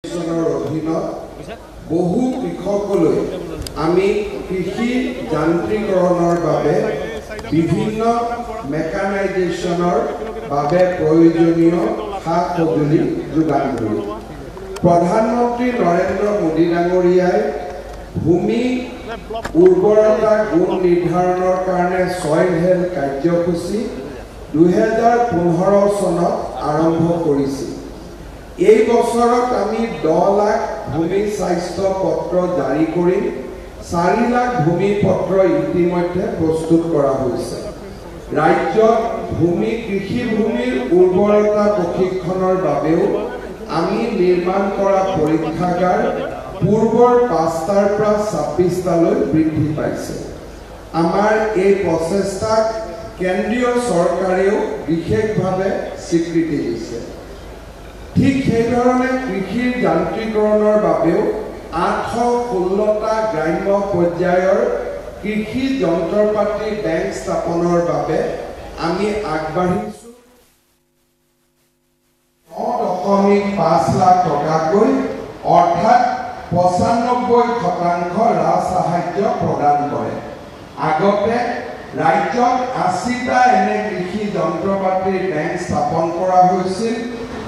অধীনত বহু কৃষকলৈ আমি কৃষি যান্ত্ৰিকৰণৰ বাবে বিভিন্ন মেকানাইজেশ্যনৰ বাবে প্ৰয়োজনীয় সা-সঁজুলি যোগান ধৰিম। প্ৰধানমন্ত্ৰী নৰেন্দ্ৰ মোদী ডাঙৰীয়াই ভূমি উৰ্বৰতা গুণ নিৰ্ধাৰণৰ কাৰণে সইল হেল্থ কাৰ্যসূচী 2015 চনত আৰম্ভ কৰিছিল। এই বছৰত আমি 10 লাখ ভূমি স্বাস্থ্য পত্ৰ জাৰি কৰি 4 লাখ ভূমি পত্ৰ ইতিমধ্যে প্ৰস্তুত কৰা হৈছে। ৰাজ্যত ভূমি কৃষি ভূমিৰ উৰ্বৰতা প্ৰশিক্ষণৰ বাবেও আমি নিৰ্মাণ কৰা পৰীক্ষাগাৰ পূৰ্বৰ 5টাৰ পৰা 26টালৈ বৃদ্ধি পাইছে। আমাৰ এই প্ৰচেষ্টাক কেন্দ্ৰীয় চৰকাৰেও বিশেষভাৱে স্বীকৃতি দিছে। ঠিক সেইধৰণে কৃষিৰ যান্ত্ৰিকৰণৰ বাবেও 816টা গ্ৰাম্য পৰ্যায়ৰ কৃষি যন্ত্ৰপাতি বেংক স্থাপনৰ বাবে আমি আগবাঢ়িছো। 9.5 লাখ টকাকৈ অৰ্থাৎ 95% ৰাজ সাহায্য প্ৰদান কৰে। আগতে ৰাজ্যত 80টা এনে কৃষি যন্ত্ৰপাতিৰ বেংক স্থাপন কৰা হৈছিল।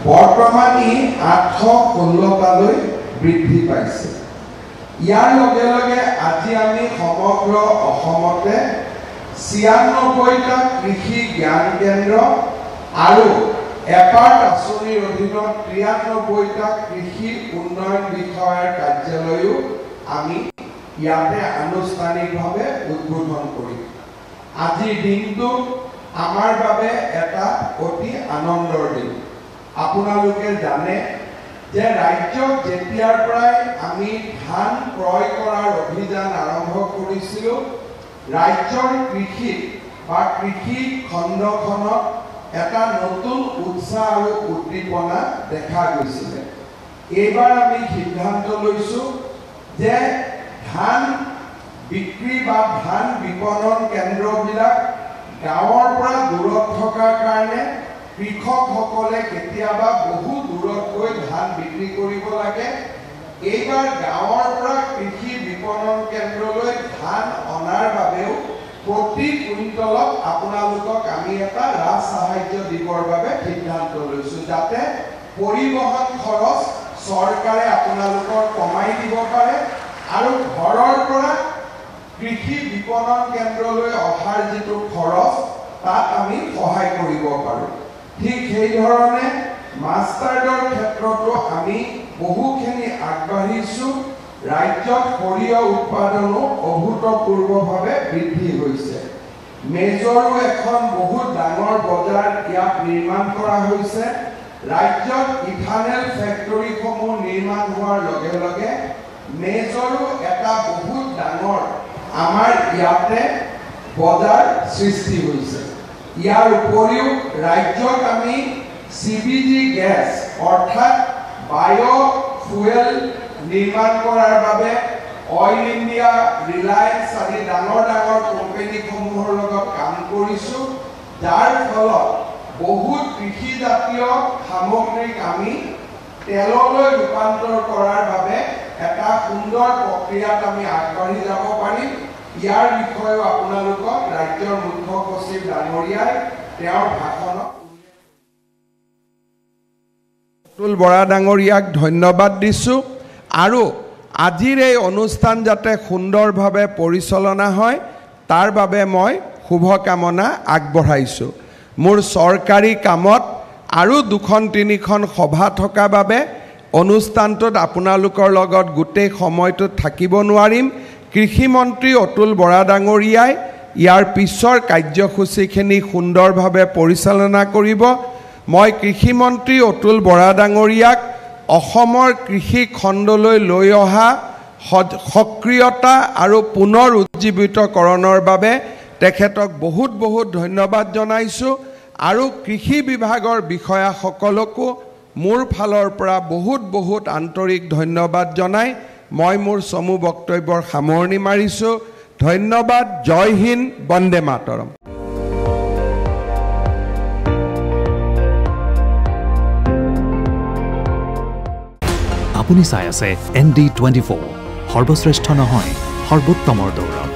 বৰ্তমান ই 816টালৈ বৃদ্ধি পাইছে। ইয়াৰ লগে লগে আজি আমি সমগ্ৰ অসমতে 96টা কৃষি জ্ঞান কেন্দ্ৰ আৰু এপাৰ্ট আঁচনিৰ অধীনত 93টা কৃষি উন্নয়ন বিষয়াৰ কাৰ্যালয়ো আমি ইয়াতে আনুষ্ঠানিকভাৱে উদ্বোধন কৰিম। আজিৰ দিনটো আমাৰ বাবে এটা অতি আনন্দৰ দিন। আপোনালোকে জানে যে ৰাজ্যত যেতিয়াৰ পৰাই আমি ধান ক্ৰয় কৰাৰ অভিযান আৰম্ভ কৰিছিলোঁ, ৰাজ্যৰ কৃষি বা কৃষি খণ্ডখনত এটা নতুন উৎসাহ আৰু উদ্দীপনা দেখা গৈছিলে। এইবাৰ আমি সিদ্ধান্ত লৈছোঁ যে ধান বিক্ৰী বা ধান বিপণন কেন্দ্ৰবিলাক গাঁৱৰ পৰা দূৰত থকাৰ কাৰণে কৃষকসকলে কেতিয়াবা বহু দূৰত গৈ ধান বিক্ৰী কৰিব লাগে। এইবাৰ গাঁৱৰ পৰা কৃষি বিপণন কেন্দ্ৰলৈ ধান অনাৰ বাবেও প্ৰতি কুইণ্টলত আপোনালোকক আমি এটা ৰাজ সাহায্য দিবৰ বাবে সিদ্ধান্ত লৈছোঁ, যাতে পৰিবহণ খৰচ চৰকাৰে আপোনালোকৰ কমাই দিব পাৰে আৰু ঘৰৰ পৰা কৃষি বিপণন কেন্দ্ৰলৈ অহাৰ যিটো খৰচ তাত আমি সহায় কৰিব পাৰোঁ। ঠিক সেইধৰণে মাষ্টাৰ্ডৰ ক্ষেত্ৰতো আমি বহুখিনি আগবাঢ়িছোঁ। ৰাজ্যত সৰিয়হ উৎপাদনো অভূতপূৰ্বভাৱে বৃদ্ধি হৈছে। মেজৰো এখন বহুত ডাঙৰ বজাৰ ইয়াত নিৰ্মাণ কৰা হৈছে। ৰাজ্যত ইথানেল ফেক্টৰীসমূহ নিৰ্মাণ হোৱাৰ লগে লগে মেজৰো এটা বহুত ডাঙৰ আমাৰ ইয়াতে বজাৰ সৃষ্টি হৈছে। ইয়াৰ উপৰিও ৰাজ্যত আমি CBG গেছ অৰ্থাৎ বায়'ফুৱেল নিৰ্মাণ কৰাৰ বাবে অইল ইণ্ডিয়া, ৰিলায়েন্স আদি ডাঙৰ ডাঙৰ কোম্পানীসমূহৰ লগত কাম কৰিছোঁ, যাৰ ফলত বহুত কৃষিজাতীয় সামগ্ৰীক আমি তেললৈ ৰূপান্তৰ কৰাৰ বাবে এটা সুন্দৰ প্ৰক্ৰিয়াত আমি আগবাঢ়ি যাব পাৰিম। ইয়াৰ বিষয়েও আপোনালোকক ৰাজ্যৰ মুখ্য সচিব ডাঙৰীয়াই তেওঁৰ ভাষণত অতুল বৰা ডাঙৰীয়াক ধন্যবাদ দিছোঁ। আৰু আজিৰ এই অনুষ্ঠান যাতে সুন্দৰভাৱে পৰিচালনা হয় তাৰ বাবে মই শুভকামনা আগবঢ়াইছোঁ। মোৰ চৰকাৰী কামত আৰু 2-3খন সভা থকা বাবে অনুষ্ঠানটোত আপোনালোকৰ লগত গোটেই সময়টোত থাকিব নোৱাৰিম। কৃষিমন্ত্ৰী অতুল বৰা ডাঙৰীয়াই ইয়াৰ পিছৰ কাৰ্যসূচীখিনি সুন্দৰভাৱে পৰিচালনা কৰিব। মই কৃষিমন্ত্ৰী অতুল বৰা ডাঙৰীয়াক অসমৰ কৃষি খণ্ডলৈ লৈ অহা সক্ৰিয়তা আৰু পুনৰ উজ্জীৱিতকৰণৰ বাবে তেখেতক বহুত বহুত ধন্যবাদ জনাইছোঁ। আৰু কৃষি বিভাগৰ বিষয়াসকলকো মোৰ ফালৰ পৰা বহুত বহুত আন্তৰিক ধন্যবাদ জনাই মই মোৰ চমু বক্তব্যৰ সামৰণি মাৰিছোঁ। ধন্যবাদ। জয় হিন্দ, বন্দে মাতৰম। আপুনি চাই আছে ND24 সৰ্বশ্ৰেষ্ঠ নহয় সৰ্বোত্তমৰ দৌৰ